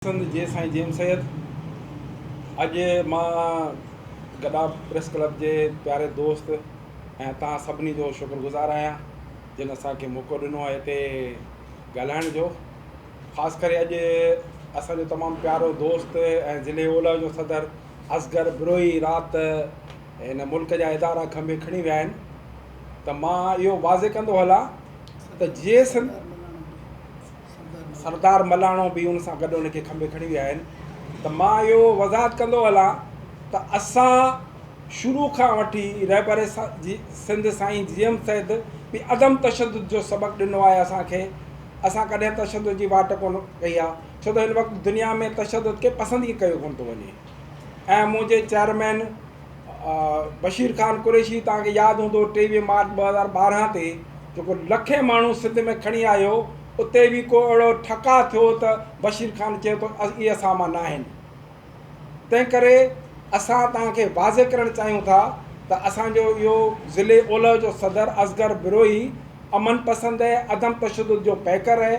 जे साईं जेम सैयद अॼु मां गॾा प्रेस क्लब जे प्यारे दोस्त ऐं तव्हां सभिनी जो शुक्रगुज़ार आहियां जिन असांखे मौक़ो ॾिनो आहे हिते ॻाल्हाइण जो। ख़ासि करे अॼु असांजो तमामु प्यारो दोस्त ऐं ज़िले ओलह जो सदर असगर बिरोही राति हिन मुल्क जा इदारा खंभे खणी विया आहिनि। त मां इहो वाज़े कंदो हलां त जे सरदार मलाणो बि उन सां गॾु उनखे खंभे खणी विया आहिनि। त मां इहो वज़ाहत कंदो हलां त असां शुरू खां वठी रहबर सिंध साईं जेम सैद बि अदम तशद्दुद जो सबक़ु ॾिनो आहे असांखे। असां कॾहिं तशद्दुद जी वाट कोन कई आहे, छो त हिन वक़्तु दुनिया में तशद्दुद खे पसंदि ई कयो कोन थो वञे। ऐं मुंहिंजे चेयरमैन बशीर ख़ान कुरैशी, तव्हांखे यादि हूंदो 23 मार्च 2012 ते जेको लखे माण्हू सिंध में खणी आयो, उते बि को अहिड़ो ठका थियो त बशीर ख़ान चयो त इहे असां मां न आहिनि। तंहिं करे असां तव्हांखे वाज़े करणु चाहियूं था त असांजो इहो ज़िले ओलह जो सदर असगर बिरोही अमन पसंदि आहे, अदम तशद्दुद जो पैकर आहे।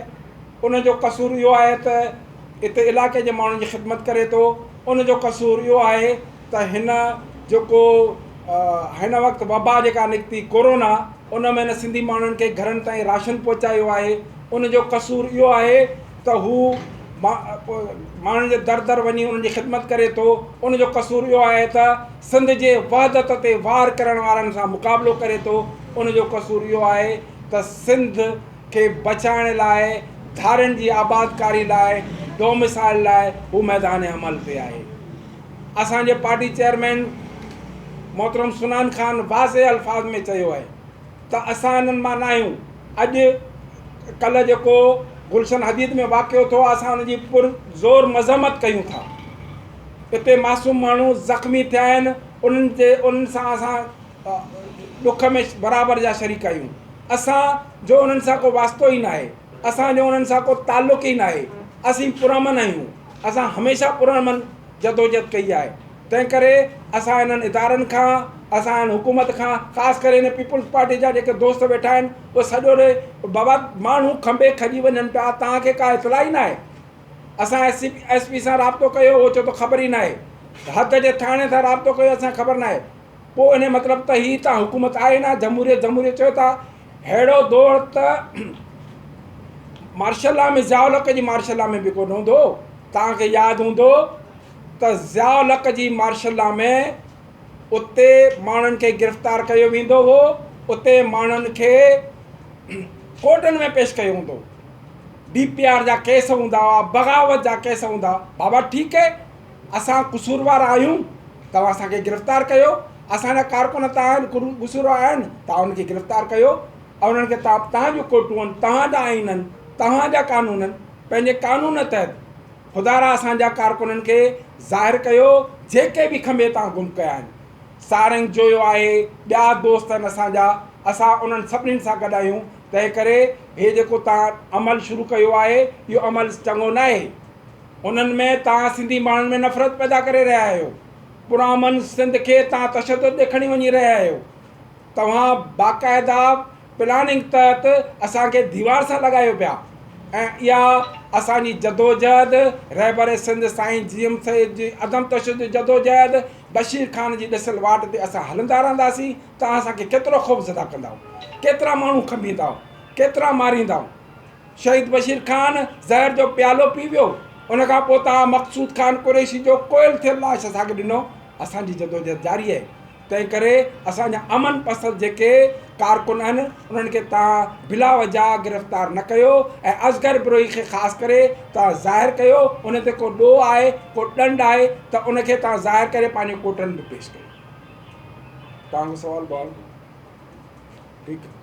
उनजो कसूर इहो आहे त हिते इलाइक़े जे माण्हुनि जी ख़िदमत करे थो। उनजो कसूर इहो आहे त हिन जेको हिन वक़्तु वबा जेका निकिती कोरोना, उन में हिन सिंधी माण्हुनि खे घरनि ताईं राशन पहुचायो आहे। उनजो कसूर इहो आहे त हू माण्हुनि जे दर दर वञी उन्हनि जी ख़िदमत करे थो। उनजो कसूर इहो आहे त सिंध जे वहदत ते वार करण वारनि सां मुक़ाबिलो करे थो। उनजो कसूर इहो आहे त सिंध खे बचाइण लाइ, धारियुनि जी आबादकारी लाइ, डोमिसाइल लाइ हू मैदान अमल ते आहे। असांजे पार्टी चेयरमैन मोहतरम सुनान ख़ान वाज़े अल्फाज़ में चयो आहे त असां इन्हनि मां न आहियूं। अॼु कल्ह जेको गुलशन हदीद में वाक़ियो थियो, असां उनजी पुरज़ोर मज़म्मत कयूं था। हिते मासूम माण्हू ज़ख़्मी थिया आहिनि, उन्हनि सां असां ॾुख में बराबरि जा शरीक आहियूं। असांजो उन्हनि सां को वास्तो ई न आहे, असांजो उन्हनि सां को तालुक़ ई न आहे। असीं पुरअमन आहियूं, असां हमेशह पुरअमन जदोजहद कई आहे। तंहिं करे असां इन्हनि इदारनि खां, असां हिन हुकूमत खां, ख़ासि करे हिन पीपुल्स पार्टी जा जेके दोस्त वेठा आहिनि, उहे सॼो ॾे बाबा माण्हू खंभे खॼी वञनि पिया, तव्हांखे का इतला ई न आहे। असां SP सां राब्तो कयो, उहो चयो त ख़बर ई न आहे। हद जे थाणे सां राब्तो कयो, असांखे ख़बर न आहे। पोइ इन मतिलबु त हीअ तव्हां हुकूमत आहे न, जमहूरियत चयो था। अहिड़ो दौर त मार्शल लॉ में ज़िया उल हक़ जी मार्शल लॉ में बि कोन हूंदो। तव्हांखे यादि हूंदो त ज़िया उल हक़ जी मार्शल लॉ में उते माण्हुनि खे गिरफ़्तार कयो वेंदो हो, उते माण्हुनि खे कोर्टनि में पेश कयो हूंदो। DPR जा केस हूंदा हुआ, बग़ावत जा केस हूंदा। बाबा ठीकु आहे, असां कसूरवार आहियूं, तव्हां असांखे गिरफ़्तार कयो। असांजा कारकुन तव्हां कसूरवार आहिनि, तव्हां उनखे गिरफ़्तार कयो। ऐं उन्हनि खे तव्हांजूं कोर्टूं आहिनि, तव्हांजा आइन आहिनि, तव्हांजा कानून आहिनि। पंहिंजे कानून तहत ख़ुदारा असांजा कारकुननि खे ज़ाहिर कयो, जेके बि खंभे तव्हां गुम कया आहिनि। सारंग जोयो आहे, ॿिया दोस्त आहिनि असांजा, असां उन्हनि सभिनीनि सां गॾु आहियूं। तंहिं करे हे जेको तव्हां अमल शुरू कयो आहे, इहो अमल चङो न आहे। उन्हनि में तव्हां सिंधी माण्हुनि में नफ़रत पैदा करे रहिया आहियो। पुरअमन सिंध खे तव्हां तशद्दुद ॾे खणी वञी रहिया आहियो। तव्हां बाक़ाइदा प्लानिंग तहत असांखे दीवार सां लॻायो पिया। ऐं इहा असांजी जदोजहद, रहबर सिंध साईं जेम सैयद जी अदम तशद्दुद जदोजहद, बशीर ख़ान जी ॾिसल वाट ते असां हलंदा रहंदासीं। तव्हां असांखे केतिरो ख़ौफ़ज़दा कंदव, केतिरा माण्हू खंभींदव, केतिरा मारींदव। शहीद बशीर ख़ान ज़हर जो प्यालो पी वियो, उनखां पोइ तव्हां मक़सूद ख़ान कुरैशी जो कोयल थियल लाश असांखे ॾिनो। असांजी जदोजहद जारी आहे। तंहिं करे असांजा अमन पसंदि जेके कारकुन आहिनि, उन्हनि खे तव्हां बिला वजह गिरफ़्तार न कयो। ऐं असगर बिरोही खे ख़ासि करे तव्हां ज़ाहिर कयो। उन ते को ॾोह आहे, को ॾंड आहे, त उनखे तव्हां ज़ाहिर करे पंहिंजे कोर्टनि में पेश कयो। तव्हांजो सुवालु ठीकु आहे।